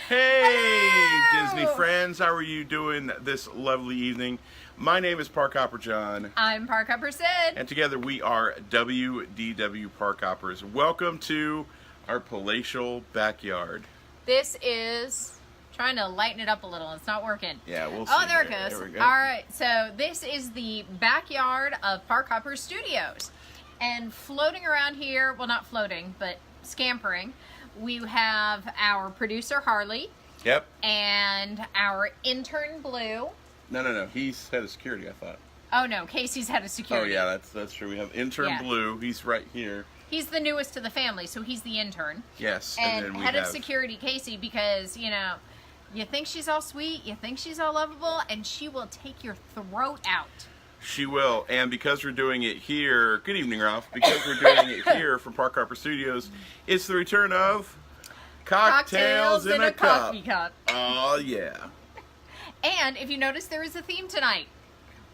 Hey, Hello! Disney friends, how are you doing this lovely evening? My name is Parkhopper John, I'm Parkhopper Sid. and together we are WDW Parkhoppers. Welcome to our palatial backyard. This is trying to lighten it up a little. It's not working. Yeah, we'll see. Oh, there it here. goes. There we go. All right, so this is the backyard of Parkhoppers Studios. And floating around here, well, not floating, but scampering, we have our producer, Harley, Yep. and our intern, Blue. No. He's head of security, I thought. Oh, no, Casey's head of Oh, security. yeah, that's true. We have intern Yeah. Blue. He's right here. He's the newest to the family, so he's the intern. Yes. And then we head of have security, Casey, because, you know, you think she's all sweet, you think she's all lovable, and she will take your throat out. She will, and because we're doing it here, good evening, Ralph. Because we're doing it here from Parkhopper Studios, it's the return of Cocktails in a Cup. Coffee cup. Oh, yeah. And if you notice, there is a theme tonight.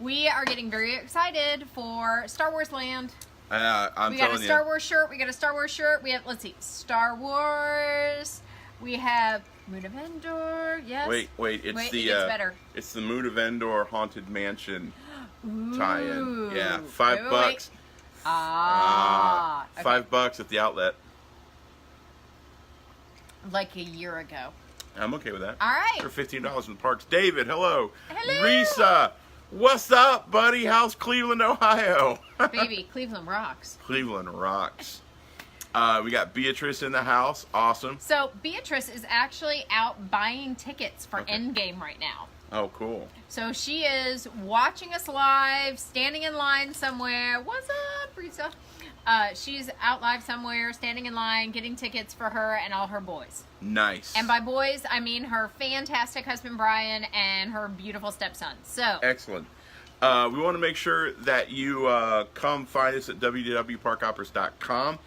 We are getting very excited for Star Wars Land. I'm We got a telling Star you. Wars shirt. We got a Star Wars shirt. We have, let's see, Star Wars. We have Moon of Endor. Yes. Wait, it gets better. It's the Moon of Endor Haunted Mansion tie-in. Ooh. Yeah, Wait, $5. wait. Okay. $5 at the outlet. Like a year ago. I'm okay with that. All right. For $15 in the parks. David, hello. Hello. Risa, what's up, buddy? How's Cleveland, Ohio? Baby, Cleveland rocks. Cleveland rocks. We got Beatrice in the house. Awesome. So Beatrice is actually out buying tickets for Okay. Endgame right now. Oh, cool. So she is watching us live, standing in line somewhere. What's up, Risa? She's out live somewhere, standing in line, getting tickets for her and all her boys. Nice. And by boys, I mean her fantastic husband, Brian, and her beautiful stepson. So, Excellent. We want to make sure that you come find us at www.parkhoppers.com.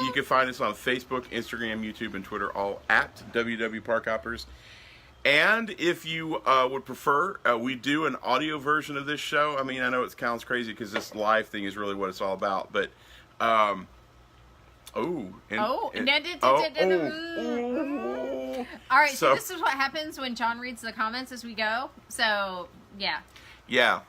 You can find us on Facebook, Instagram, YouTube, and Twitter, all at WW Parkhoppers. And if you would prefer, we do an audio version of this show. I mean, I know it sounds crazy because this live thing is really what it's all about. But, oh. All right, so So- this is what happens when John reads the comments as we go. So, yeah. Yeah.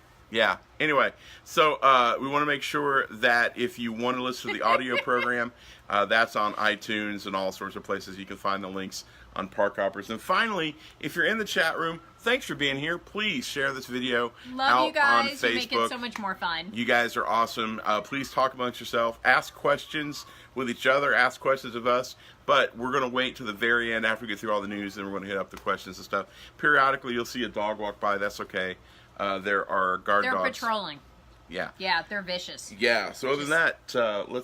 Anyway, so we want to make sure that if you want to listen to the audio program, that's on iTunes and all sorts of places. You can find the links on Parkhoppers. And finally, if you're in the chat room, thanks for being here. Please share this video Love out you guys. on You make Facebook. it so much more fun. You guys are awesome. Please talk amongst yourself. Ask questions with each other. Ask questions of us. But we're going to wait to the very end after we get through all the news, and we're going to hit up the questions and stuff. Periodically, you'll see a dog walk by. That's okay. There are guard They're dogs. patrolling. Yeah. Yeah, they're vicious. Yeah. So other than that,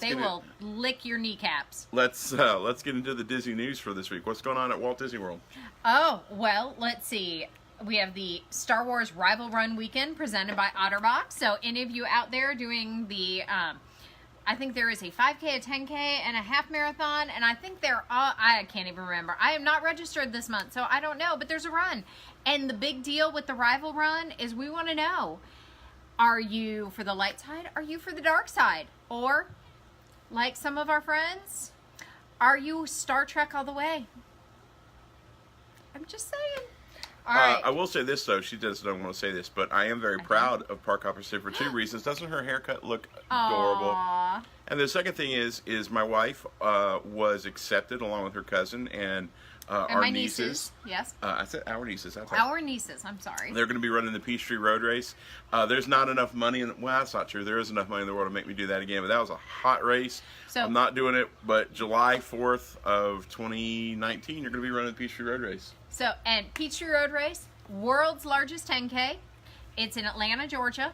They will lick your kneecaps. let's get into the Disney news for this week. What's going on at Walt Disney World? Oh, well, let's see. We have the Star Wars Rival Run Weekend presented by Otterbox. So any of you out there doing the, I think there is a 5K, a 10K, and a half marathon. And I think they're all, I can't even remember. I am not registered this month, so I don't know. But there's a run. And the big deal with the Rival Run is we want to know, are you for the light side? Are you for the dark side? Or, like some of our friends, are you Star Trek all the way? I'm just saying. All right. I will say this, though. She doesn't want to say this, but I am very proud of Parkhopper Sid for two reasons. Doesn't her haircut look adorable? Aww. And the second thing is my wife was accepted along with her cousin and our my nieces. Yes. I said our nieces. That's Our nieces. I'm sorry. They're going to be running the Peachtree Road Race. There's not enough money well, that's not true. There is enough money in the world to make me do that again, but that was a hot race. So- I'm not doing it, but July 4th of 2019, you're going to be running the Peachtree Road Race. So, and Peachtree Road Race, world's largest 10K. It's in Atlanta, Georgia.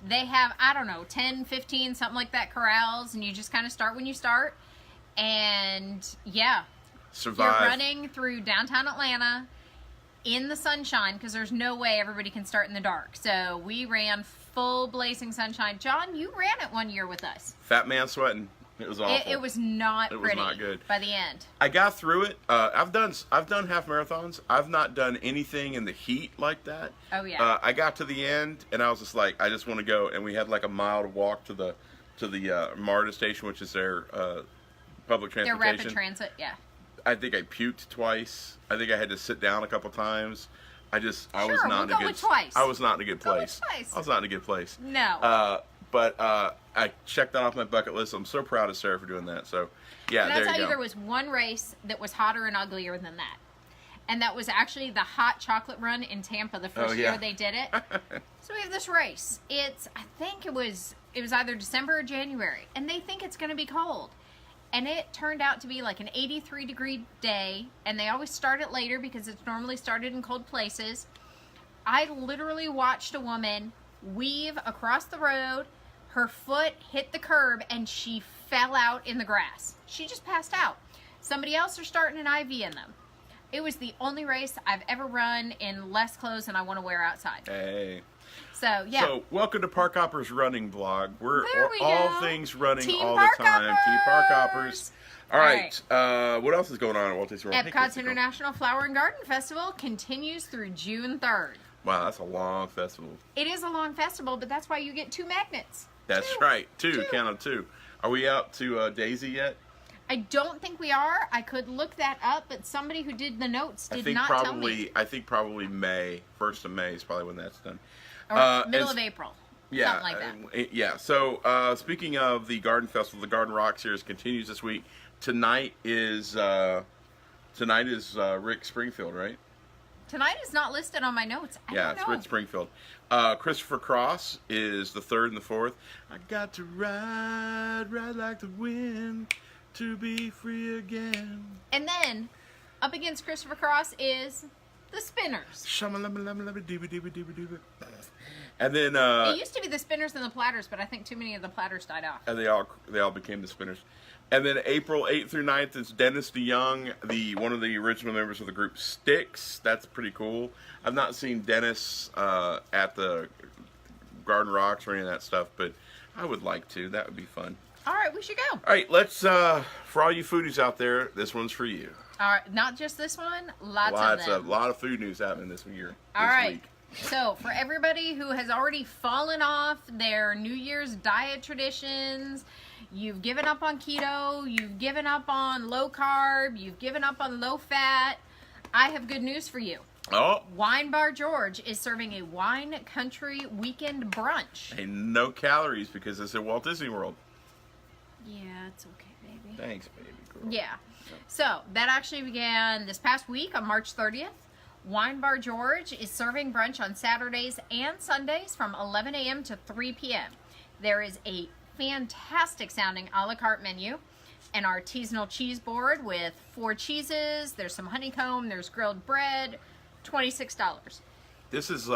They have, I don't know, 10, 15, something like that, corrals, and you just kind of start when you start. And, yeah. Survive. You're running through downtown Atlanta in the sunshine because there's no way everybody can start in the dark. So we ran full blazing sunshine. John, you ran it one year with us. Fat man sweating. It was awful. It was not It was pretty not good. by the end. I got through it. I've done half marathons. I've not done anything in the heat like that. Oh, yeah. I got to the end and I was just like, I just want to go. And we had like a mile to walk to the MARTA station, which is their public Their transportation. rapid transit, yeah. I think I puked twice. I think I had to sit down a couple times. I was Sure, not we'll in a go good. with twice. I was not in a good Go with place. twice. I was not in a good place. No. But I checked that off my bucket list. I'm so proud of Sarah for doing that. So, yeah, And there I'll tell you you, go. there was one race that was hotter and uglier than that. And that was actually the hot chocolate run in Tampa the first year they did it. So we have this race. I think it was either December or January. And they think it's going to be cold. And it turned out to be like an 83-degree day. And they always start it later because it's normally started in cold places. I literally watched a woman weave across the road. Her foot hit the curb and she fell out in the grass. She just passed out. Somebody else are starting an IV in them. It was the only race I've ever run in less clothes than I want to wear outside. Hey. So, yeah. So, welcome to Parkhoppers running vlog. We're There we all go. things running Team all the time. Team Parkhoppers. Parkhoppers. All right. What else is going on at Walt Disney World? Epcot's International Flower and Garden Festival continues through June 3rd. Wow, that's a long festival. It is a long festival, but that's why you get 2 magnets. That's right. Two. Count of 2. Are we out to Daisy yet? I don't think we are. I could look that up, but somebody who did the notes did not tell me. I think probably May. 1st of May is probably when that's done. Or middle of April. Yeah, Something like that. Yeah. So speaking of the Garden Festival, the Garden Rock Series continues this week. Tonight is Rick Springfield, right? Tonight is not listed on my notes. I don't It's know. Rick Springfield. Christopher Cross is the 3rd and the 4th. I got to ride like the wind to be free again. And then, up against Christopher Cross is the Spinners. And then It used to be the Spinners and the Platters, but I think too many of the Platters died off. and they all became the Spinners. And then April 8th through 9th is Dennis DeYoung, one of the original members of the group Styx. That's pretty cool. I've not seen Dennis at the Garden Rocks or any of that stuff, but I would like to. That would be fun. All right, we should go. All right, let's, for all you foodies out there, this one's for you. All right, not just this one, lots of them. A lot of food news happening this year. All this right. week. So, for everybody who has already fallen off their New Year's diet traditions, you've given up on keto, you've given up on low carb, you've given up on low fat, I have good news for you. Oh, Wine Bar George is serving a wine country weekend brunch. and no calories because it's at Walt Disney World. Yeah, it's okay, baby. Thanks, baby girl. Yeah. So, that actually began this past week on March 30th. Wine Bar George is serving brunch on Saturdays and Sundays from 11 a.m. to 3 p.m. There is a fantastic sounding a la carte menu, an artisanal cheese board with 4 cheeses, there's some honeycomb, there's grilled bread, $26. This is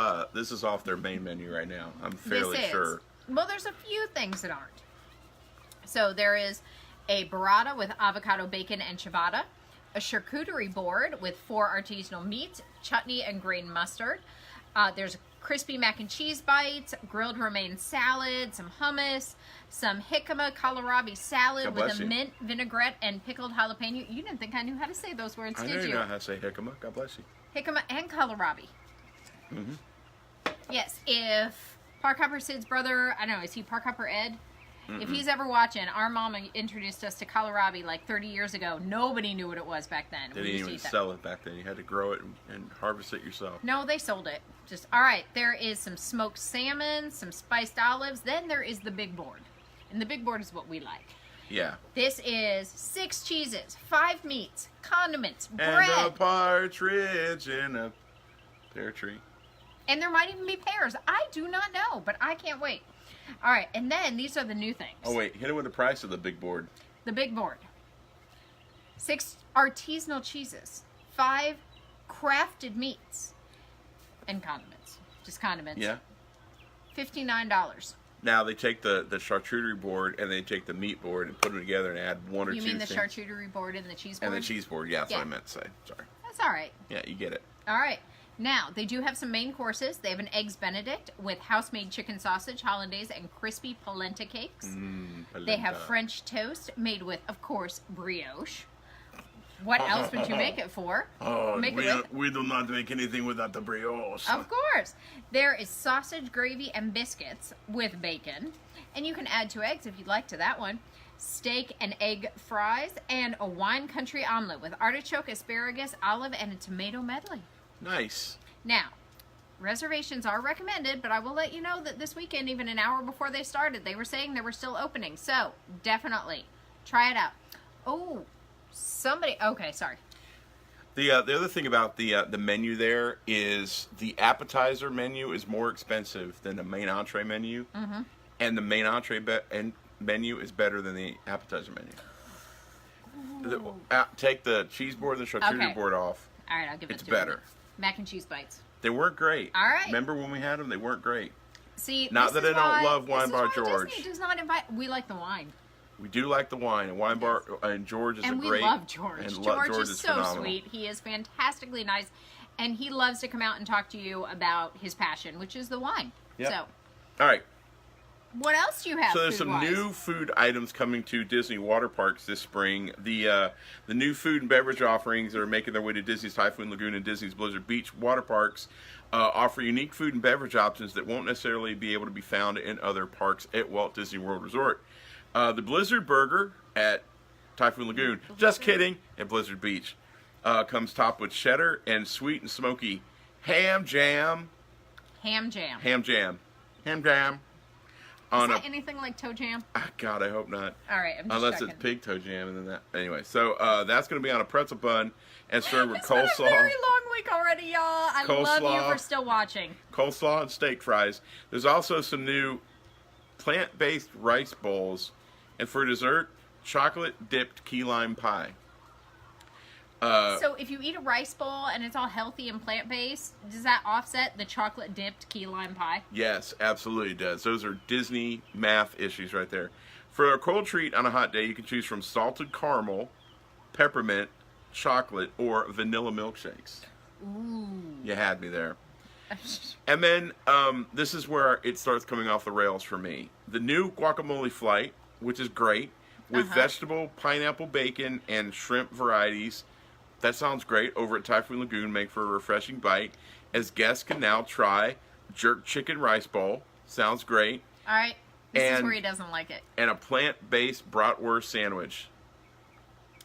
off their main menu right now. I'm fairly sure. Well, there's a few things that aren't. So there is a burrata with avocado bacon and ciabatta, a charcuterie board with 4 artisanal meats, chutney and green mustard. There's crispy mac and cheese bites, grilled romaine salad, some hummus, some jicama kohlrabi salad with a mint vinaigrette and pickled jalapeno. You didn't think I knew how to say those words, did you? I know how to say jicama. God bless you. Jicama and kohlrabi. Yes, if Parkhopper Sid's brother, I don't know, is he Parkhopper Ed? If he's ever watching, our mama introduced us to kohlrabi like 30 years ago. Nobody knew what it was back then. They didn't even sell it back then. You had to grow it and harvest it yourself. No, they sold it. All right, there is some smoked salmon, some spiced olives. Then there is the big board. And the big board is what we like. Yeah. This is 6 cheeses, 5 meats, condiments, And bread. a partridge in a pear tree. And there might even be pears. I do not know, but I can't wait. All right, and then these are the new things. Oh, wait. Hit it with the price of the big board. The big board. 6 artisanal cheeses, 5 crafted meats, and condiments. Just condiments. Yeah. $59. Now they take the charcuterie board and they take the meat board and put them together and add 1 or 2 You mean the things. charcuterie board and the cheese board? And the cheese board. Yeah, that's what I meant to say. Sorry. That's all right. Yeah, you get it. All right. Now, they do have some main courses. They have an Eggs Benedict with house-made chicken sausage, hollandaise, and crispy polenta cakes. They have French toast made with, of course, brioche. What else would you make it for? We do not make anything without the brioche. Of course. There is sausage, gravy, and biscuits with bacon. And you can add 2 eggs if you'd like to that one. steak and egg fries, and a wine country omelet with artichoke, asparagus, olive, and a tomato medley. Nice. Now, reservations are recommended, but I will let you know that this weekend, even an hour before they started, they were saying they were still opening. So, definitely, try it out. Oh, okay, sorry. The other thing about the menu there is the appetizer menu is more expensive than the main entree menu, and the main entree menu is better than the appetizer menu. Take the cheese board and the charcuterie board off. All right, I'll give it It's to better. you. Mac and cheese bites. They weren't great. All right. Remember when we had them? They weren't great. See, not that I don't love Wine Bar George. Disney does not invite. We like the wine. We do like the wine, and Wine Bar and George is and a great. We love George. And George is so phenomenal. sweet. He is fantastically nice, and he loves to come out and talk to you about his passion, which is the wine. Yep. So, all right. What else do you have? So there's some food-wise? new food items coming to Disney water parks this spring. The new food and beverage offerings that are making their way to Disney's Typhoon Lagoon and Disney's Blizzard Beach water parks offer unique food and beverage options that won't necessarily be able to be found in other parks at Walt Disney World Resort. The Blizzard Burger at Typhoon Lagoon, just kidding, at Blizzard Beach, comes topped with cheddar and sweet and smoky ham jam. Ham jam. Ham jam. Ham jam. Is that anything like toe jam? God, I hope not. All right, I'm just Unless checking. it's pig toe jam, and then that. Anyway, so that's going to be on a pretzel bun and served with It's coleslaw. been a very long week already, y'all. I love you Coleslaw. for still watching. Coleslaw and steak fries. There's also some new plant-based rice bowls, and for dessert, chocolate-dipped key lime pie. So if you eat a rice bowl and it's all healthy and plant-based, does that offset the chocolate-dipped key lime pie? Yes, absolutely does. Those are Disney math issues right there. For a cold treat on a hot day, you can choose from salted caramel, peppermint, chocolate, or vanilla milkshakes. Ooh. You had me there. And then this is where it starts coming off the rails for me. The new guacamole flight, which is great, with vegetable, pineapple, bacon, and shrimp varieties. That sounds great. Over at Typhoon Lagoon, make for a refreshing bite, as guests can now try jerk chicken rice bowl. Sounds great. All right. This is And- where he doesn't like it. And a plant-based bratwurst sandwich.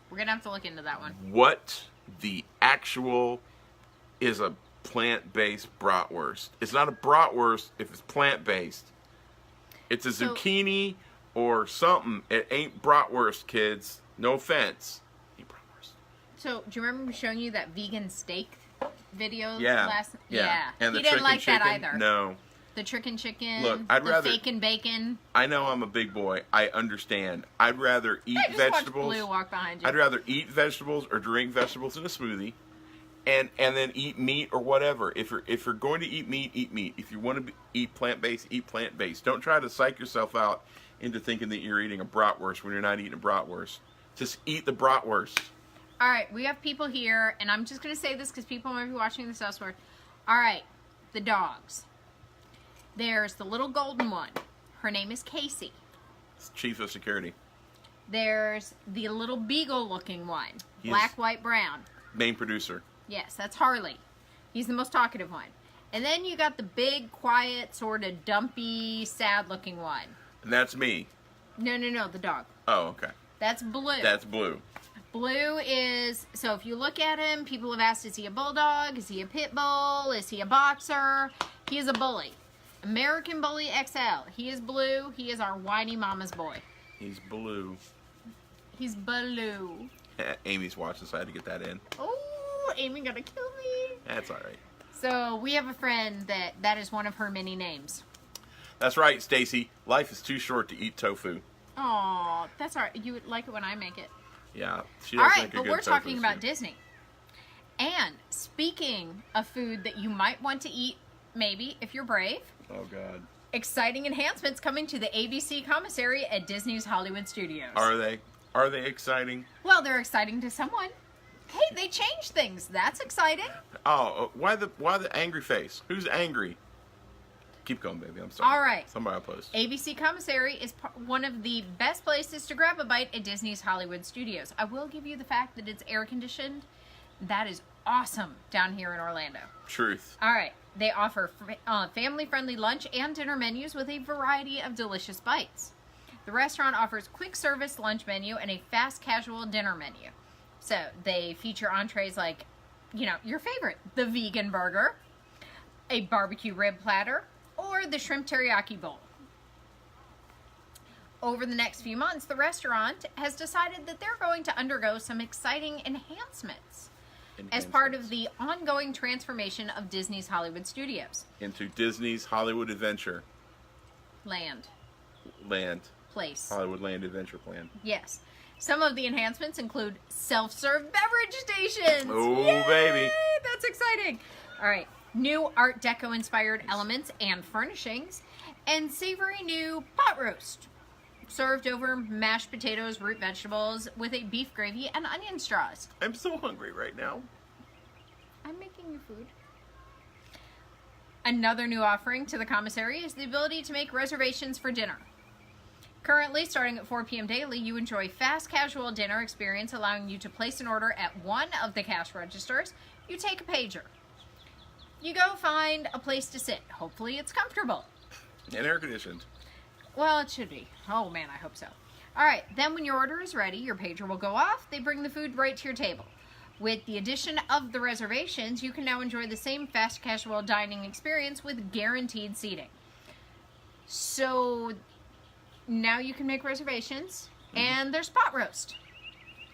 We're going to have to look into that one. What the actual is a plant-based bratwurst? It's not a bratwurst if it's plant-based. It's a zucchini or something. It ain't bratwurst, kids. No offense. Eat bratwurst. So, do you remember me showing you that vegan steak video Yeah. Yeah. And the He didn't chicken like that chicken? either. No. The chicken chicken. Look, I'd the rather- bacon bacon. I know I'm a big boy. I understand. I'd rather eat I just watched vegetables. Blue walk behind you. I'd rather eat vegetables or drink vegetables in a smoothie, and then eat meat or whatever. If you're going to eat meat, eat meat. If you want to eat plant-based, eat plant-based. Don't try to psych yourself out into thinking that you're eating a bratwurst when you're not eating a bratwurst. Just eat the bratwurst. All right, we have people here, and I'm just going to say this because people might be watching this elsewhere. All right, the dogs. There's the little golden one. Her name is Casey. It's Chief of Security. There's the little beagle-looking one. He's- Black, white, brown. Main producer. Yes, that's Harley. He's the most talkative one. And then you got the big, quiet, sort of dumpy, sad-looking one. And that's me. No, the dog. Oh, okay. That's Blue. That's Blue. Blue is, so if you look at him, people have asked, is he a bulldog? Is he a pit bull? Is he a boxer? He is a bully. American Bully XL. He is Blue. He is our whiny mama's boy. He's Blue. He's Blue. Amy's watching, so I had to get that in. Oh, Amy gonna kill me. That's all right. So we have a friend that is one of her many names. That's right, Stacy. Life is too short to eat tofu. Oh, that's all right. You would like it when I make it. Yeah, she All does right, make a but good we're tofu talking about soup. Disney. And speaking of food that you might want to eat, maybe, if you're brave, Oh, God. exciting enhancements coming to the ABC Commissary at Disney's Hollywood Studios. Are they? Are they exciting? Well, they're exciting to someone. Hey, they changed things. That's exciting. Oh, why the angry face? Who's angry? Keep going, baby. I'm sorry. All right. Somebody I'll post. ABC Commissary is one of the best places to grab a bite at Disney's Hollywood Studios. I will give you the fact that it's air conditioned. That is awesome down here in Orlando. Truth. All right. They offer family-friendly lunch and dinner menus with a variety of delicious bites. The restaurant offers quick service lunch menu and a fast casual dinner menu. So they feature entrees like, you know, your favorite, the vegan burger, a barbecue rib platter, or the shrimp teriyaki bowl. Over the next few months, the restaurant has decided that they're going to undergo some exciting enhancements as part of the ongoing transformation of Disney's Hollywood studios. Into Disney's Hollywood Adventure Land. Place. Hollywood Land Adventure Plan. Yes. Some of the enhancements include self-serve beverage stations. Oh, Yay! baby. That's exciting. All right. New Art Deco inspired elements and furnishings, and savory new pot roast, served over mashed potatoes, root vegetables, with a beef gravy and onion straws. I'm so hungry right now. I'm making you food. Another new offering to the commissary is the ability to make reservations for dinner. Currently, starting at 4 p.m. daily, you enjoy fast casual dinner experience, allowing you to place an order at one of the cash registers. You take a pager. You go find a place to sit. Hopefully it's comfortable. And air conditioned. Well, it should be. Oh man, I hope so. All right, then when your order is ready, your pager will go off. They bring the food right to your table. With the addition of the reservations, you can now enjoy the same fast casual dining experience with guaranteed seating. So now you can make reservations, and there's pot roast.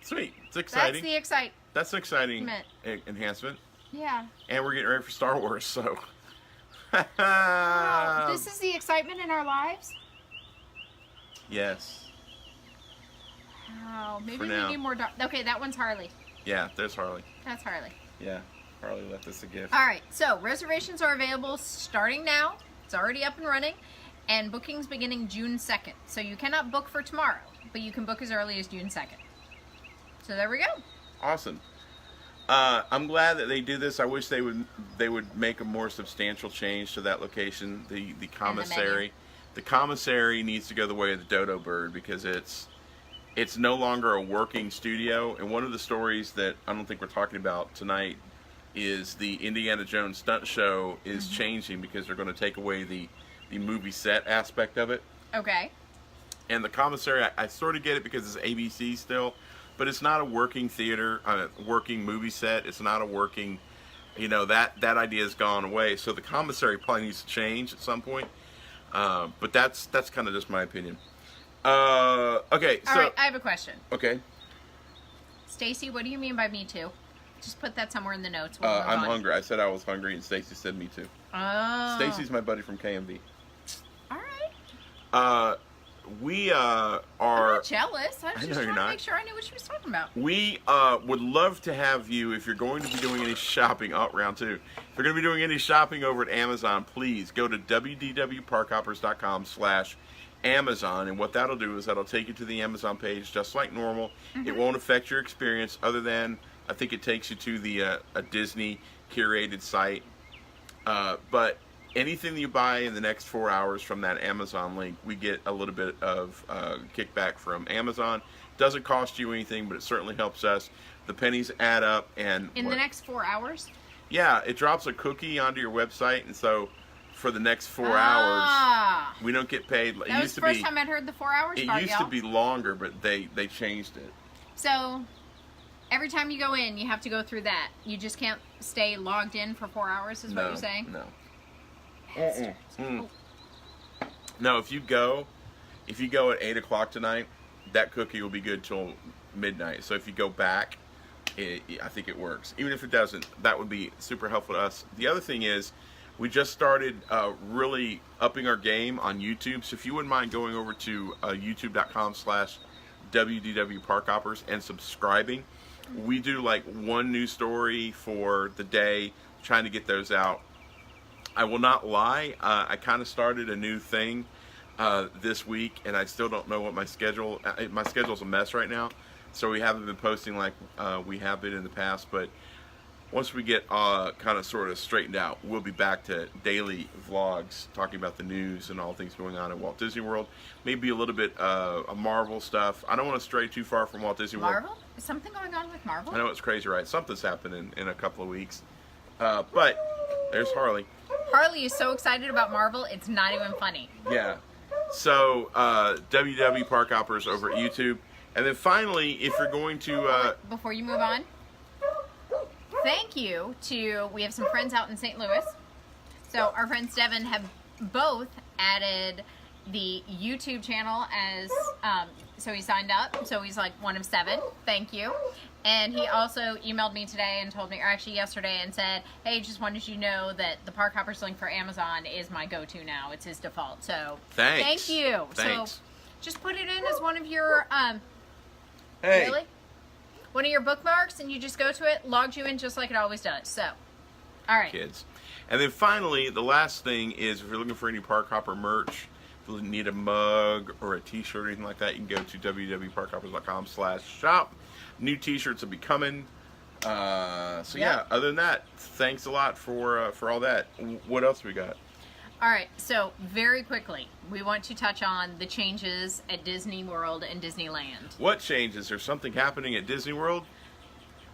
Sweet. It's exciting. That's an exciting enhancement. Yeah. And we're getting ready for Star Wars, so. Wow, this is the excitement in our lives? Yes. Wow. Maybe we need more. Okay, that one's Harley. Yeah, there's Harley. That's Harley. Yeah, Harley left us a gift. All right, so reservations are available starting now. It's already up and running. And bookings beginning June 2nd. So you cannot book for tomorrow, but you can book as early as June 2nd. So there we go. Awesome. I'm glad that they do this. I wish they would make a more substantial change to that location. The commissary. The commissary needs to go the way of the dodo bird, because it's no longer a working studio. And one of the stories that I don't think we're talking about tonight is the Indiana Jones stunt show is changing because they're going to take away the movie set aspect of it. Okay. And the commissary, I sort of get it because it's ABC still, but it's not a working theater, a working movie set. It's not a working, that idea has gone away. So the commissary probably needs to change at some point. But that's kind of just my opinion. Okay. All right, I have a question. Okay. Stacy, what do you mean by me too? Just put that somewhere in the notes. I'm hungry. I said I was hungry, and Stacy said me too. Oh. Stacy's my buddy from KMV. All right. We are. I'm not jealous. I was I just know trying you're to make sure I knew what she was talking about. We would love to have you, if you're going to be doing any shopping. Round two. If you're going to be doing any shopping over at Amazon, please go to www.parkhoppers.com/Amazon, and what that'll do is that'll take you to the Amazon page just like normal. It won't affect your experience, other than I think it takes you to the a Disney curated site. But anything that you buy in the next 4 hours from that Amazon link, we get a little bit of kickback from Amazon. Doesn't cost you anything, but it certainly helps us. The pennies add up. And in the next 4 hours? Yeah, it drops a cookie onto your website, and so for the next 4 hours, we don't get paid. That was the first time I'd heard the 4 hours part, It used to be longer, but they changed it. So every time you go in, you have to go through that. You just can't stay logged in for 4 hours, is what you're saying? No. No, if you go at 8 o'clock tonight, that cookie will be good till midnight. So if you go back, I think it works. Even if it doesn't, that would be super helpful to us. The other thing is, we just started really upping our game on YouTube. So if you wouldn't mind going over to youtube.com/WDW and subscribing. We do like one news story for the day, trying to get those out. I will not lie, I kind of started a new thing this week, and I still don't know what my schedule's a mess right now, so we haven't been posting like we have been in the past. But once we get kind of sort of straightened out, we'll be back to daily vlogs talking about the news and all things going on in Walt Disney World. Maybe a little bit of Marvel stuff. I don't want to stray too far from Walt Disney World. Marvel? Is something going on with Marvel? I know it's crazy, right? Something's happening in a couple of weeks. But there's Harley. Harley is so excited about Marvel, it's not even funny. Yeah. So, WW Parkhoppers over at YouTube. And then finally, if you're going to... Before you move on, thank you to... We have some friends out in St. Louis. So our friends Devin have both added the YouTube channel as... so he signed up. So he's like one of 7. Thank you. And he also emailed me today and told me, or actually yesterday, and said, hey, just wanted you to know that the Parkhoppers link for Amazon is my go-to now. It's his default. So Thanks. Thank you. Thanks. So just put it in as one of your... Hey. Really? One of your bookmarks, and you just go to it, logs you in just like it always does. So, all right. Kids. And then finally, the last thing is, if you're looking for any Parkhopper merch, if you need a mug or a t-shirt or anything like that, you can go to www.parkhoppers.com/shop. New t-shirts will be coming. Yeah, other than that, thanks a lot for all that. What else we got? All right, so very quickly, we want to touch on the changes at Disney World and Disneyland. What changes? There's something happening at Disney World?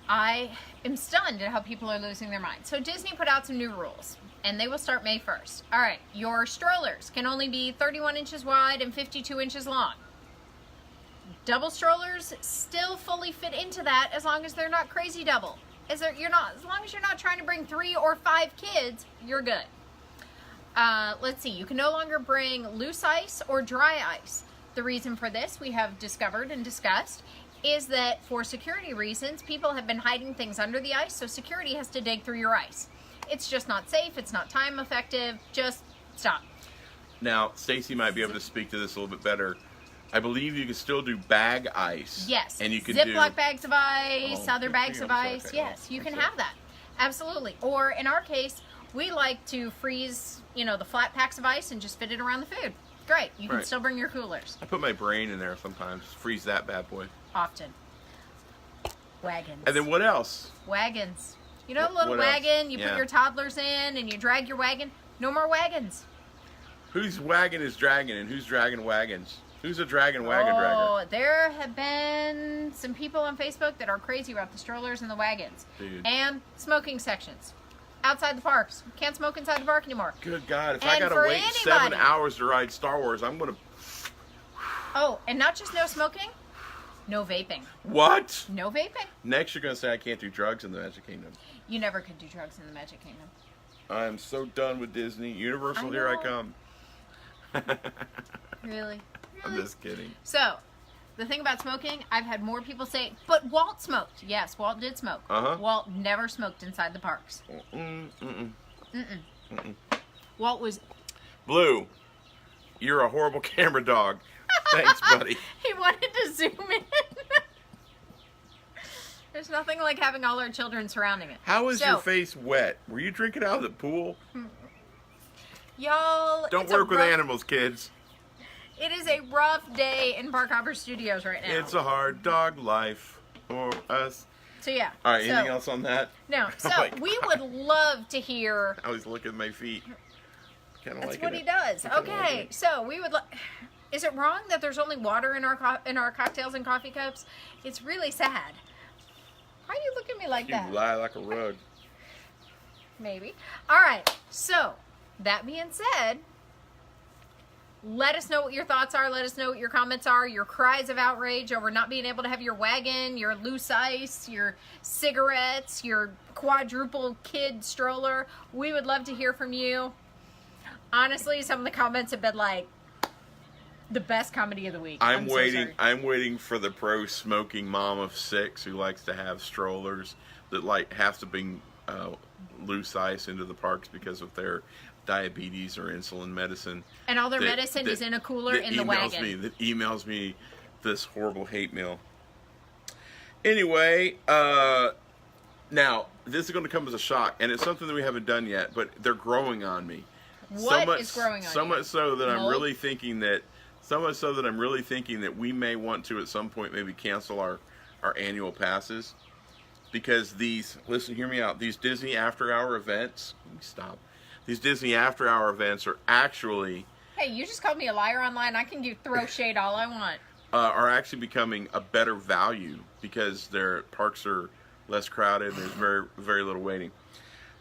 I am stunned at how people are losing their minds. So Disney put out some new rules, and they will start May 1st. All right, your strollers can only be 31 inches wide and 52 inches long. Double strollers still fully fit into that as long as they're not crazy double. As long as you're not trying to bring 3 or 5 kids, you're good. Let's see, you can no longer bring loose ice or dry ice. The reason for this, we have discovered and discussed, is that for security reasons, people have been hiding things under the ice, so security has to dig through your ice. It's just not safe, it's not time effective, just stop. Now, Stacy might be able to speak to this a little bit better. I believe you can still do bag ice. Yes, and you can Ziploc do bags of ice, other bags of ice, okay. yes, you can have that. Absolutely. Or in our case, we like to freeze, the flat packs of ice and just fit it around the food. Great. You can still bring your coolers. I put my brain in there sometimes. Freeze that bad boy. Often. Wagons. And then what else? Wagons. You know, a little wagon, you put your toddlers in and you drag your wagon. No more wagons. Whose wagon is dragging and who's dragging wagons? Who's a dragon wagon dragger? Oh, there have been some people on Facebook that are crazy about the strollers and the wagons. Dude. And smoking sections. Outside the parks. Can't smoke inside the park anymore. Good God, if I gotta wait 7 hours to ride Star Wars, I'm gonna... Oh, and not just no smoking, no vaping. What? No vaping. Next you're gonna say I can't do drugs in the Magic Kingdom. You never could do drugs in the Magic Kingdom. I'm so done with Disney. Universal, here I come. Really? I'm just kidding. So, the thing about smoking, I've had more people say, but Walt smoked. Yes, Walt did smoke. Walt never smoked inside the parks. Walt was... Blue, you're a horrible camera dog. Thanks, buddy. He wanted to zoom in. There's nothing like having all our children surrounding it. How is your face wet? Were you drinking out of the pool? Y'all... Don't work with animals, kids. It is a rough day in Parkhopper Studios right now. It's a hard dog life for us. So yeah. All right, anything else on that? No. So we would love to hear... I was looking at my feet. That's what he does. Okay, so we would... Is it wrong that there's only water in our cocktails and coffee cups? It's really sad. Why do you look at me like that? You lie like a rug. Maybe. All right. So that being said, let us know what your thoughts are. Let us know what your comments are. Your cries of outrage over not being able to have your wagon, your loose ice, your cigarettes, your quadruple kid stroller. We would love to hear from you. Honestly, some of the comments have been like the best comedy of the week. I'm waiting for the pro smoking mom of 6 who likes to have strollers that has to bring loose ice into the parks because of their diabetes or insulin medicine. And all their medicine is in a cooler in the wagon. That emails me this horrible hate mail. Anyway, now this is going to come as a shock, and it's something that we haven't done yet, but they're growing on me. What is growing on you? So much so that I'm really thinking that we may want to at some point maybe cancel our annual passes, because hear me out, these Disney after hour events, these Disney after hour events are actually... Hey, you just called me a liar online. I can throw shade all I want. Are actually becoming a better value because their parks are less crowded and there's very, very little waiting.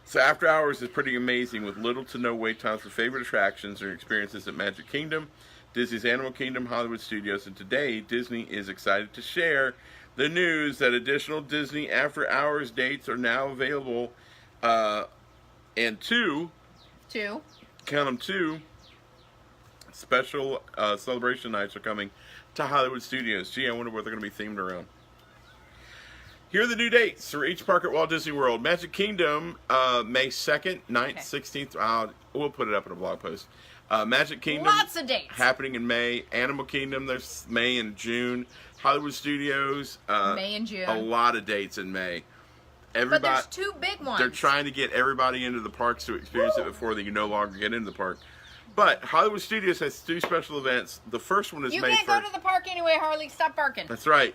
So after hours is pretty amazing with little to no wait times for favorite attractions or experiences at Magic Kingdom, Disney's Animal Kingdom Hollywood Studios, and today Disney is excited to share the news that additional Disney After Hours dates are now available, and two, count them, two special celebration nights are coming to Hollywood Studios. Gee, I wonder what they're going to be themed around. Here are the new dates for each park at Walt Disney World. Magic Kingdom, May 2nd, 9th, 16th. We'll put it up in a blog post. Magic Kingdom. Lots of dates. Happening in May. Animal Kingdom, there's May and June. Hollywood Studios. May and June. A lot of dates in May. But there's two big ones. They're trying to get everybody into the parks to experience it before they can no longer get into the park. But Hollywood Studios has two special events. The first one is May 1st. You can't go to the park anyway, Harley. Stop barking. That's right.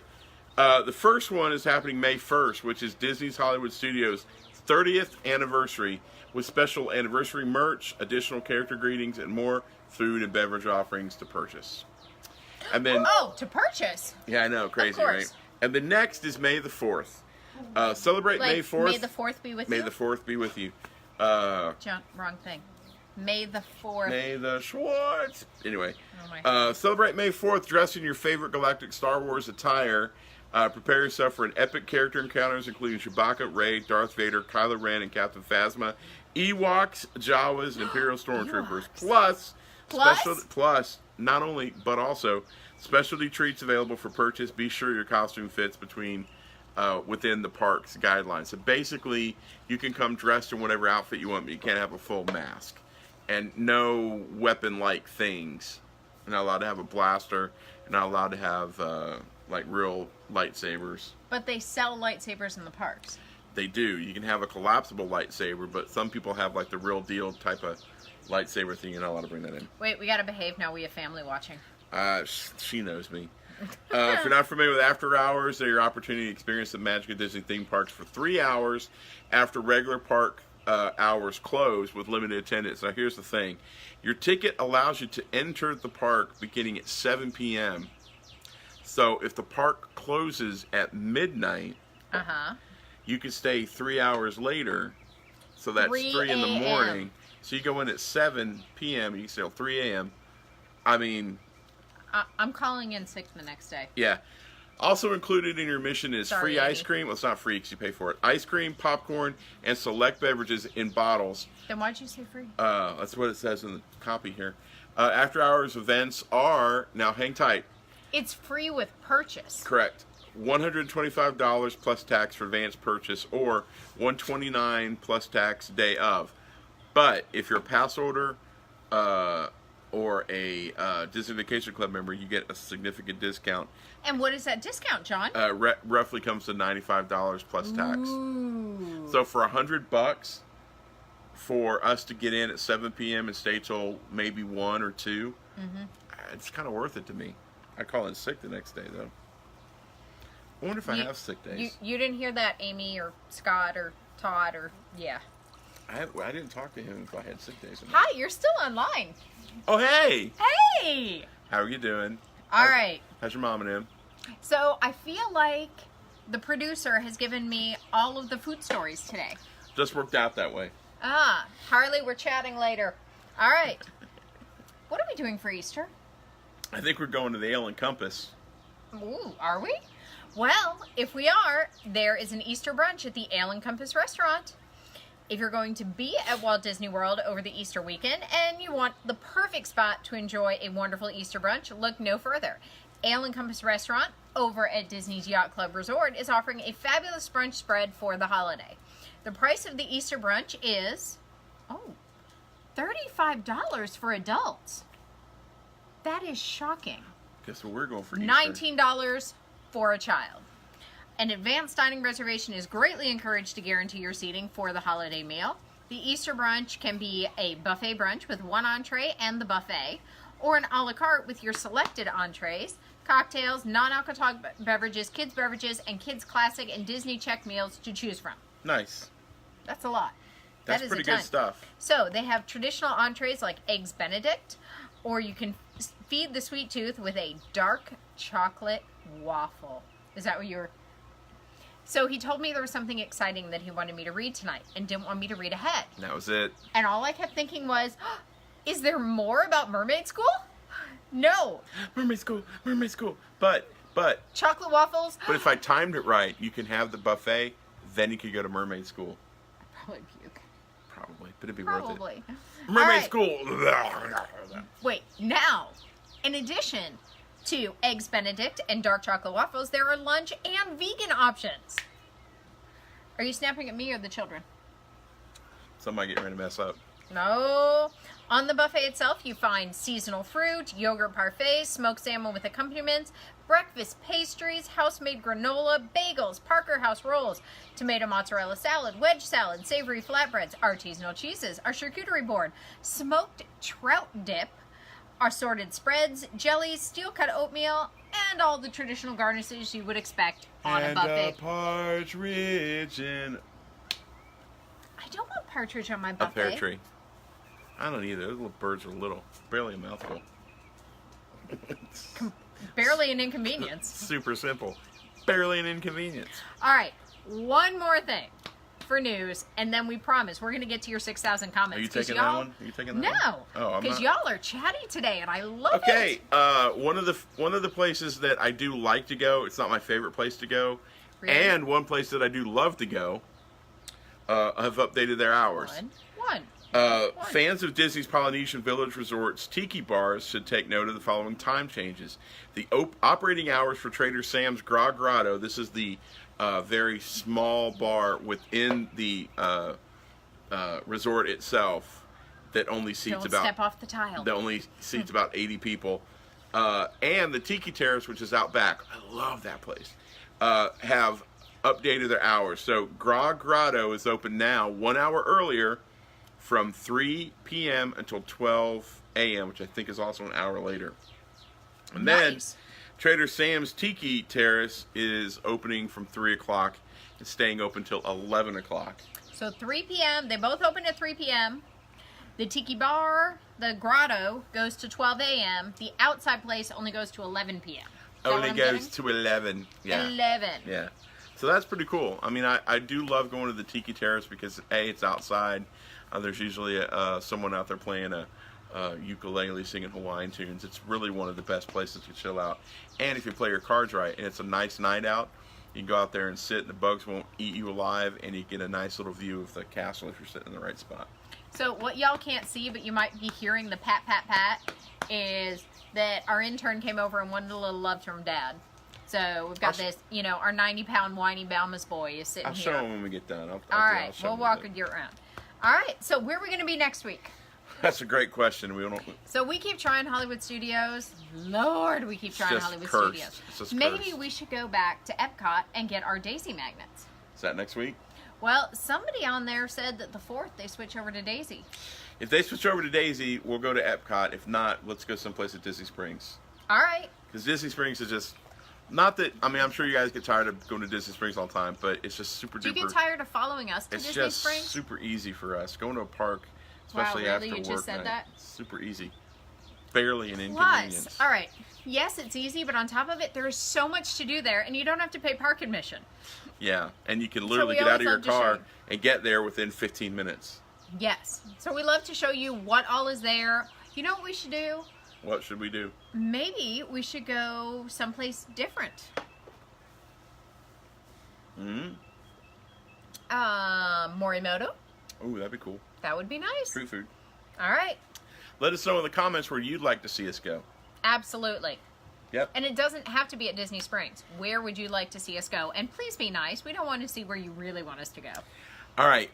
The first one is happening May 1st, which is Disney's Hollywood Studios 30th anniversary, with special anniversary merch, additional character greetings, and more food and beverage offerings to purchase. And then, to purchase? Yeah, I know, crazy, right? And the next is May the 4th. Celebrate May 4th. May the 4th be with you? May the 4th be with you. John, wrong thing. May the 4th. May the Schwartz. Anyway, oh celebrate May 4th. Dress in your favorite galactic Star Wars attire. Prepare yourself for an epic character encounters, including Chewbacca, Rey, Darth Vader, Kylo Ren, and Captain Phasma, Ewoks, Jawas, and Imperial Stormtroopers. Plus, not only, but also, specialty treats available for purchase. Be sure your costume fits within the park's guidelines. So basically, you can come dressed in whatever outfit you want, but you can't have a full mask. And no weapon-like things. You're not allowed to have a blaster. You're not allowed to have, like, real lightsabers. But they sell lightsabers in the parks. They do. You can have a collapsible lightsaber, but some people have, like, the real deal type of lightsaber thing. You're not allowed to bring that in. Wait, we gotta behave now. We have family watching. She knows me. If you're not familiar with After Hours, they're your opportunity to experience the magic of Disney theme parks for 3 hours after regular park hours close with limited attendance. Now, here's the thing. Your ticket allows you to enter the park beginning at 7 p.m. So if the park closes at midnight, you can stay 3 hours later. So that's 3 in the morning. So you go in at 7 p.m. You can stay till 3 a.m. I mean, I'm calling in sick the next day. Yeah. Also included in your admission is free ice cream. Well, it's not free because you pay for it. Ice cream, popcorn, and select beverages in bottles. Then why'd you say free? That's what it says in the copy here. After hours events are, now hang tight. It's free with purchase. Correct. $125 plus tax for advance purchase, or $129 plus tax day of. But if you're a pass holder or a Disney Vacation Club member, you get a significant discount. And what is that discount, John? Roughly comes to $95 plus tax. Ooh. So for $100 for us to get in at 7 p.m. and stay till maybe 1 or 2, it's kind of worth it to me. I call in sick the next day, though. I wonder if I have sick days. You didn't hear that, Amy or Scott or Todd or, I didn't talk to him if I had sick days. Hi, you're still online. Oh, hey! Hey! How are you doing? All right. How's your mom and him? So I feel like the producer has given me all of the food stories today. Just worked out that way. Harley, we're chatting later. All right. What are we doing for Easter? I think we're going to the Ale and Compass. Ooh, are we? Well, if we are, there is an Easter brunch at the Ale and Compass restaurant. If you're going to be at Walt Disney World over the Easter weekend and you want the perfect spot to enjoy a wonderful Easter brunch, look no further. Ale and Compass restaurant over at Disney's Yacht Club Resort is offering a fabulous brunch spread for the holiday. The price of the Easter brunch is, $35 for adults. That is shocking. Guess what we're going for Easter? $19 for a child. An advanced dining reservation is greatly encouraged to guarantee your seating for the holiday meal. The Easter brunch can be a buffet brunch with one entree and the buffet, or an a la carte with your selected entrees, cocktails, non-alcoholic beverages, kids beverages, and kids classic and Disney check meals to choose from. Nice. That's a lot. That's pretty good stuff. So they have traditional entrees like Eggs Benedict, or you can feed the sweet tooth with a dark chocolate waffle. Is that what you were... So he told me there was something exciting that he wanted me to read tonight and didn't want me to read ahead. That was it. And all I kept thinking was, is there more about Mermaid School? No. Mermaid school, mermaid school. But Chocolate waffles. if I timed it right, you can have the buffet, then you can go to mermaid school. Probably puke. Probably, but it'd be worth Probably. it. Mermaid All right. school. Wait, now, in addition to Eggs Benedict and dark chocolate waffles, there are lunch and vegan options. Are you snapping at me or the children? Somebody getting ready to mess up. No. On the buffet itself, you find seasonal fruit, yogurt parfait, smoked salmon with accompaniments, breakfast pastries, house-made granola, bagels, Parker House rolls, tomato mozzarella salad, wedge salad, savory flatbreads, artisanal cheeses, our charcuterie board, smoked trout dip, assorted spreads, jellies, steel-cut oatmeal, and all the traditional garnishes you would expect on a buffet. And a partridge in I don't want partridge on my a buffet. pear tree. I don't either. Those little birds are little. Barely a mouthful. Barely an inconvenience. Super simple. Barely an inconvenience. All right, one more thing for news, and then we promise we're going to get to your 6,000 comments. Are you 'cause taking y'all- that one? Are you taking that one? No. Oh, I'm Because not. y'all are chatty today, and I love it. Okay, one of the places that I do like to go, it's not my favorite place to go, Really? and one place that I do love to go, have updated their hours. One. Fans of Disney's Polynesian Village Resort's tiki bars should take note of the following time changes. The operating hours for Trader Sam's Grog Grotto, this is the very small bar within the resort itself that only seats Don't step off the tile. that only seats about 80 people. And the Tiki Terrace, which is out back, I love that place, have updated their hours. So Grog Grotto is open now 1 hour earlier from 3 p.m. until 12 a.m., which I think is also an hour later. And then Nice. Trader Sam's Tiki Terrace is opening from 3 o'clock and staying open till 11 o'clock. So 3 p.m., they both open at 3 p.m. The Tiki Bar, the Grotto, goes to 12 a.m. The outside place only goes to 11 p.m. Is that what Only I'm goes getting? to 11. Yeah. 11. Yeah. So that's pretty cool. I mean, I do love going to the Tiki Terrace because, A, it's outside. There's usually someone out there playing a ukulele singing Hawaiian tunes. It's really one of the best places to chill out. And if you play your cards right and it's a nice night out, you can go out there and sit and the bugs won't eat you alive and you get a nice little view of the castle if you're sitting in the right spot. So what y'all can't see, but you might be hearing the pat, pat, pat, is that our intern came over and wanted a little love from Dad. So we've got this, our 90-pound whiny Balmus boy is sitting I'll here. show them when we get done. All right, we'll walk you around. All right, so where are we going to be next week? That's a great question. We don't. So we keep trying Hollywood Studios. Lord, we keep trying just Hollywood cursed. Studios. It's just Maybe cursed. we should go back to Epcot and get our Daisy magnets. Is that next week? Well, somebody on there said that the 4th they switch over to Daisy. If they switch over to Daisy, we'll go to Epcot. If not, let's go someplace at Disney Springs. All right. Because Disney Springs is just, not that, I mean, I'm sure you guys get tired of going to Disney Springs all the time, but it's just super duper. Do you get tired of following us to It's Disney just Springs? super easy for us. Going to a park, especially Wow, after really? work You just said night, that? it's super easy. Barely an Plus, inconvenience. all right, yes, it's easy, but on top of it, there is so much to do there, and you don't have to pay park admission. Yeah, and you can So literally we get out always of your love to show car you. and get there within 15 minutes. Yes. So we love to show you what all is there. You know what we should do? What should we do? Maybe we should go someplace different. Morimoto. Ooh, that'd be cool. That would be nice. Street food. All right. Let us know in the comments where you'd like to see us go. Absolutely. Yep. And it doesn't have to be at Disney Springs. Where would you like to see us go? And please be nice. We don't want to see where you really want us to go. All right,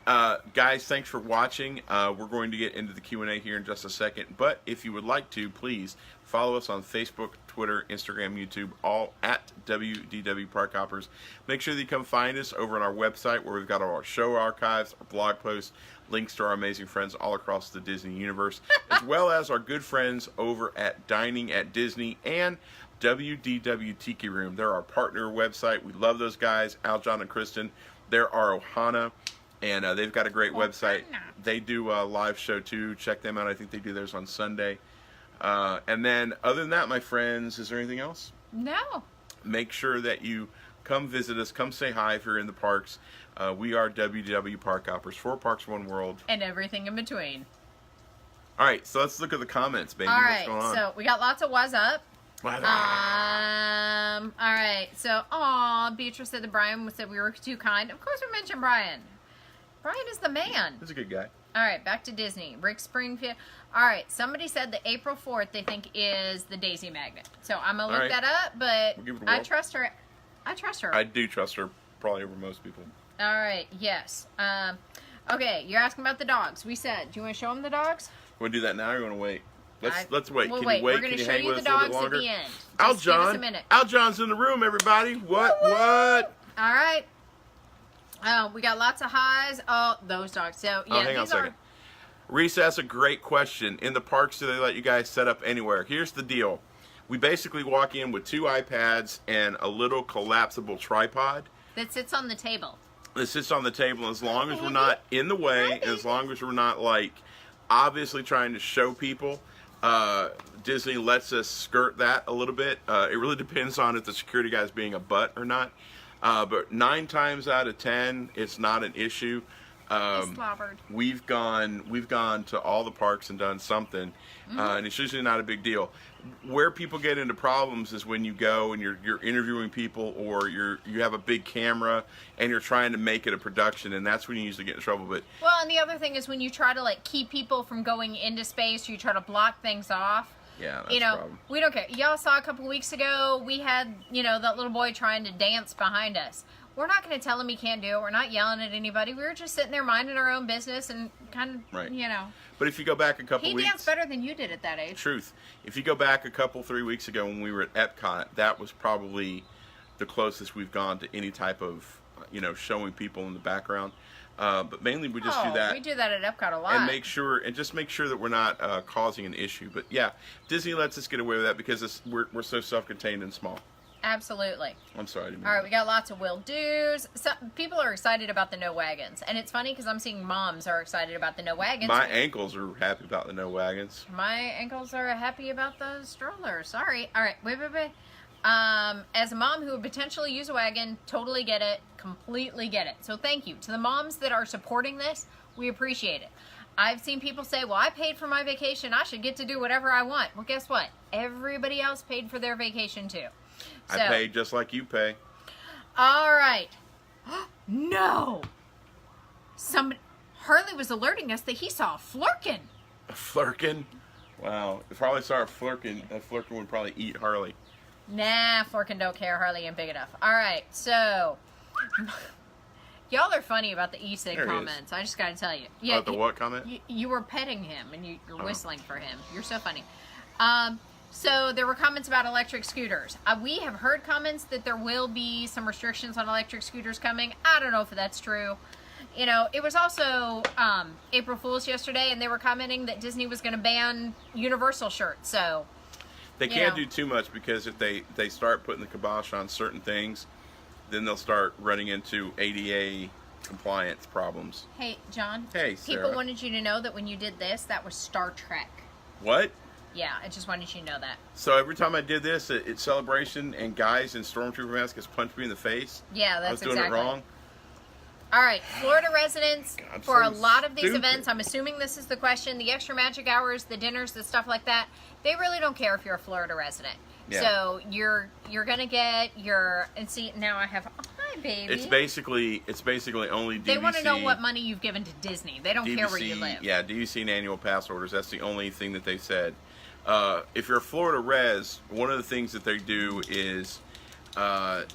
guys, thanks for watching. We're going to get into the Q&A here in just a second. But if you would like to, please follow us on Facebook, Twitter, Instagram, YouTube, all at WDW Parkhoppers. Make sure that you come find us over on our website where we've got all our show archives, our blog posts, links to our amazing friends all across the Disney universe, as well as our good friends over at Dining at Disney and WDW Tiki Room. They're our partner website. We love those guys, Al, John, and Kristen. They're our Ohana. And they've got a great website. They do a live show too. Check them out. I think they do theirs on Sunday. And then other than that, my friends, is there anything else? No. Make sure that you come visit us. Come say hi if you're in the parks. We are WDW Parkhoppers. 4 Parks, 1 World. And everything in between. All right, so let's look at the comments, baby. All What's right, going on? so we got lots of what's up. What up? All right, so, Beatrice said that Brian said we were too kind. Of course we mentioned Brian. Brian is the man. He's a good guy. All right, back to Disney. Rick Springfield. All right, somebody said that April 4th they think is the Daisy Magnet. So I'm going to look that up, but We'll give it a I whirl. trust her. I trust her. I do trust her probably over most people. All right, yes. Okay, you're asking about the dogs. We said, do you want to show them the dogs? You want to do that now or you want to wait? Let's wait. We'll Can wait. you wait? We're going Can to you show hang you with the us a little dogs bit at longer? the end. Just give us a minute. Aljohn's in the room, everybody. What? All right. We got lots of highs. Oh, those dogs. So, yeah, Hang on a second. Reese asked a great question. In the parks, do they let you guys set up anywhere? Here's the deal. We basically walk in with 2 iPads and a little collapsible tripod. That sits on the table. That sits on the table. As long as we're not in the way, and as long as we're not, like, obviously trying to show people, Disney lets us skirt that a little bit. It really depends on if the security guy's being a butt or not. But 9 times out of 10, it's not an issue. We've gone to all the parks and done something, and it's usually not a big deal. Where people get into problems is when you go and you're interviewing people, or you have a big camera and you're trying to make it a production, and that's when you usually get in trouble. But well, and the other thing is when you try to like keep people from going into space, or you try to block things off. Yeah, that's a problem. We don't care. Y'all saw a couple weeks ago, we had, that little boy trying to dance behind us. We're not going to tell him he can't do it. We're not yelling at anybody. We were just sitting there minding our own business and kind of, right. But if you go back a couple weeks... He danced better than you did at that age. Truth. If you go back 3 weeks ago when we were at Epcot, that was probably the closest we've gone to any type of, showing people in the background. But mainly we just do that. We do that at Epcot a lot. And make sure that we're not causing an issue. But yeah, Disney lets us get away with that because we're so self-contained and small. Absolutely. I'm sorry. All right, we got lots of will do's. People are excited about the no wagons, and it's funny because I'm seeing moms are excited about the no wagons. My ankles are happy about the no wagons. My ankles are happy about the stroller. Sorry. All right, wait. As a mom who would potentially use a wagon, totally get it, completely get it. So thank you to the moms that are supporting this. We appreciate it. I've seen people say, well, I paid for my vacation. I should get to do whatever I want. Well, guess what? Everybody else paid for their vacation too. So, I pay just like you pay. All right. No. Harley was alerting us that he saw a flurkin. A flurkin? Wow. If Harley saw a flurkin would probably eat Harley. Nah, flurkin don't care. Harley ain't big enough. All right, so... Y'all are funny about the e-cig comments. I just got to tell you. Yeah, the what comment? You were petting him, and you're whistling for him. You're so funny. So there were comments about electric scooters. We have heard comments that there will be some restrictions on electric scooters coming. I don't know if that's true. It was also April Fool's yesterday, and they were commenting that Disney was going to ban Universal shirts. So they can't do too much because if they start putting the kibosh on certain things, then they'll start running into ADA compliance problems. Hey, John. Hey, Sarah. People wanted you to know that when you did this, that was Star Trek. What? Yeah, I just wanted you to know that. So every time I did this at Celebration and guys in Stormtrooper masks punched me in the face? Yeah, that's exactly. I was doing it wrong? All right, Florida residents, for a lot of these stupid. events, I'm assuming this is the question, the extra magic hours, the dinners, the stuff like that, they really don't care if you're a Florida resident. Yeah. So you're going to get your, and see, now I have, hi baby. It's basically only DVC. They want to know what money you've given to Disney. They don't care where you live. Yeah, DVC and annual pass orders, that's the only thing that they said. If you're a Florida res, one of the things that they do is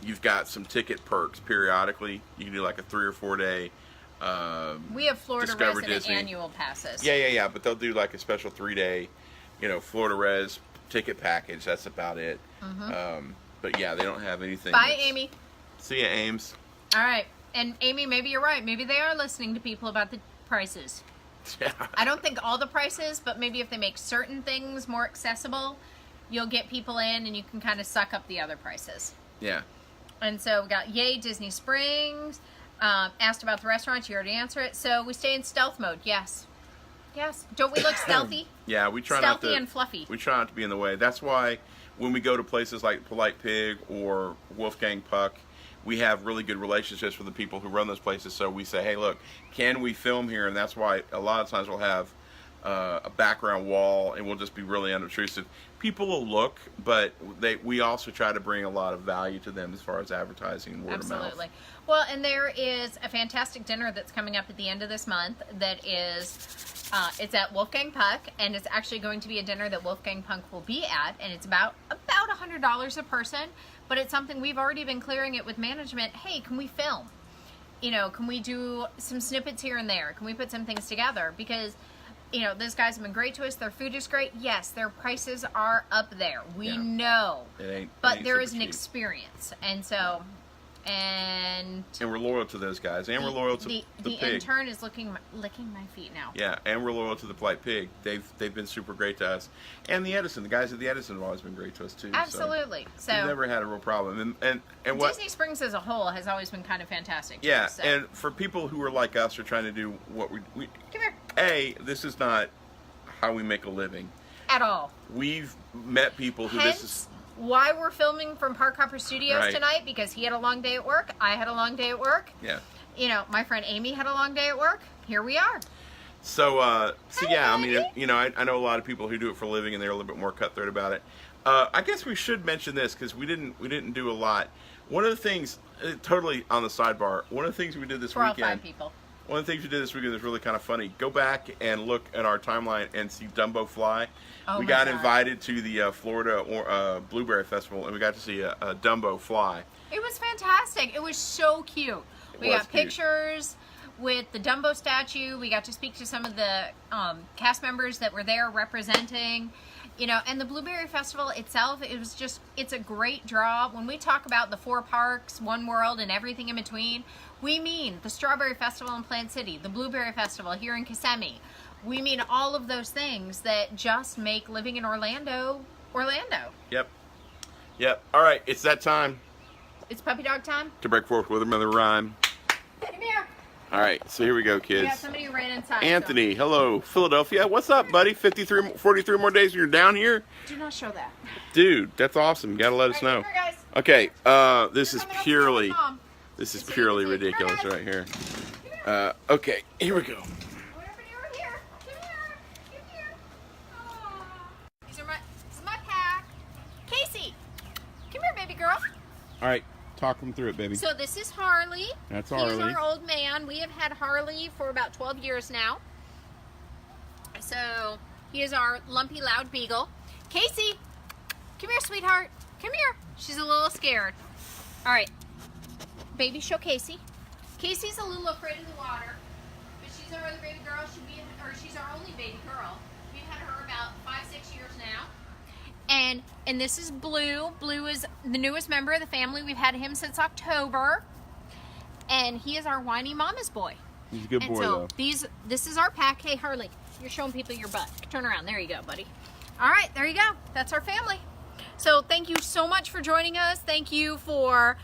you've got some ticket perks periodically. You can do like a 3 or 4 day. We have Florida Discover resident Disney. annual passes. Yeah. But they'll do like a special 3 day, Florida res ticket package. That's about it. Mm-hmm. But yeah, they don't have anything. Bye, Amy. See ya, Ames. All right, and Amy, maybe you're right. Maybe they are listening to people about the prices. Yeah. I don't think all the prices, but maybe if they make certain things more accessible, you'll get people in and you can kind of suck up the other prices. Yeah. And so we got Yay Disney Springs. Asked about the restaurant. You already answered it. So we stay in stealth mode. Yes. Don't we look stealthy? Yeah, we try stealthy not to. And fluffy. We try not to be in the way. That's why when we go to places like Polite Pig or Wolfgang Puck, we have really good relationships with the people who run those places. So we say, hey, look, can we film here? And that's why a lot of times we'll have a background wall, and we'll just be really unobtrusive. People will look, but we also try to bring a lot of value to them as far as advertising and word of mouth. Absolutely. Well, and there is a fantastic dinner that's coming up at the end of this month that is, it's at Wolfgang Puck, and it's actually going to be a dinner that Wolfgang Puck will be at, and it's about $100 a person, but it's something we've already been clearing it with management. Hey, can we film? You know, can we do some snippets here and there? Can we put some things together? Because, you know, those guys have been great to us. Their food is great. Yes, their prices are up there. We know. But there is an experience. And so, and we're loyal to those guys. And we're loyal to the pig. intern is licking my feet now. Yeah, and we're loyal to the Polite Pig. They've been super great to us. And the Edison, the guys at the Edison have always been great to us too. Absolutely. So we've never had a real problem. And what Disney Springs as a whole has always been kind of fantastic. Yeah, too, so. and for people who are like us or trying to do what we Come here. this is not how we make a living. At all. We've met people who Hence, this is why we're filming from Parkhopper Studios Right. tonight, because he had a long day at work, I had a long day at work. Yeah. You know, my friend Amy had a long day at work. Here we are. So yeah, I mean, Amy. you know, I know a lot of people who do it for a living, and they're a little bit more cutthroat about it. I guess we should mention this because we didn't do a lot. One of the things, totally on the sidebar, one of the things we did this For all weekend. 5 people. One of the things we did this weekend is really kind of funny. Go back and look at our timeline and see Dumbo fly. Oh We my got God. invited to the Florida Blueberry Festival, and we got to see a Dumbo fly. It was fantastic. It was so cute. We was got cute. pictures with the Dumbo statue. We got to speak to some of the cast members that were there representing. You know, and the Blueberry Festival itself, it's a great draw. When we talk about the 4 parks, One World, and everything in between, we mean the Strawberry Festival in Plant City, the Blueberry Festival here in Kissimmee. We mean all of those things that just make living in Orlando. Yep. All right, it's that time It's puppy dog time. to break forth with another rhyme. Come here. All right, so here we go, We kids. got somebody who ran inside. Anthony, hello, Philadelphia. What's up, buddy? 43 more days and you're down here? So do not show that. Dude, that's awesome. You gotta let us All know. right, come here, guys. Okay, this is Coming up purely with Mom. this is This is purely Anthony. ridiculous Come on, right here. Come here. Okay, here we go. Whatever you're here. Come here. Come here. Aw. This is my pack. Casey, come here, baby girl. All right, talk them through it, baby. So this is Harley. That's He's Harley. our old man. We have had Harley for about 12 years now. So he is our lumpy, loud beagle. Casey, come here, sweetheart. Come here. She's a little scared. All right. Baby, show Casey. Casey's a little afraid of the water, but she's our other baby girl. She's our only baby girl. We've had her about 5-6 years now. And this is Blue. Blue is the newest member of the family. We've had him since October. And he is our whiny mama's boy. He's a good And boy, so though. this is our pack. Hey, Harley, you're showing people your butt. Turn around. There you go, buddy. All right, there you go. That's our family. So thank you so much for joining us. Thank you for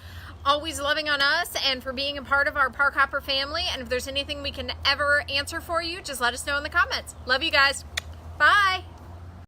always loving on us and for being a part of our Parkhopper family. And if there's anything we can ever answer for you, just let us know in the comments. Love you guys. Bye.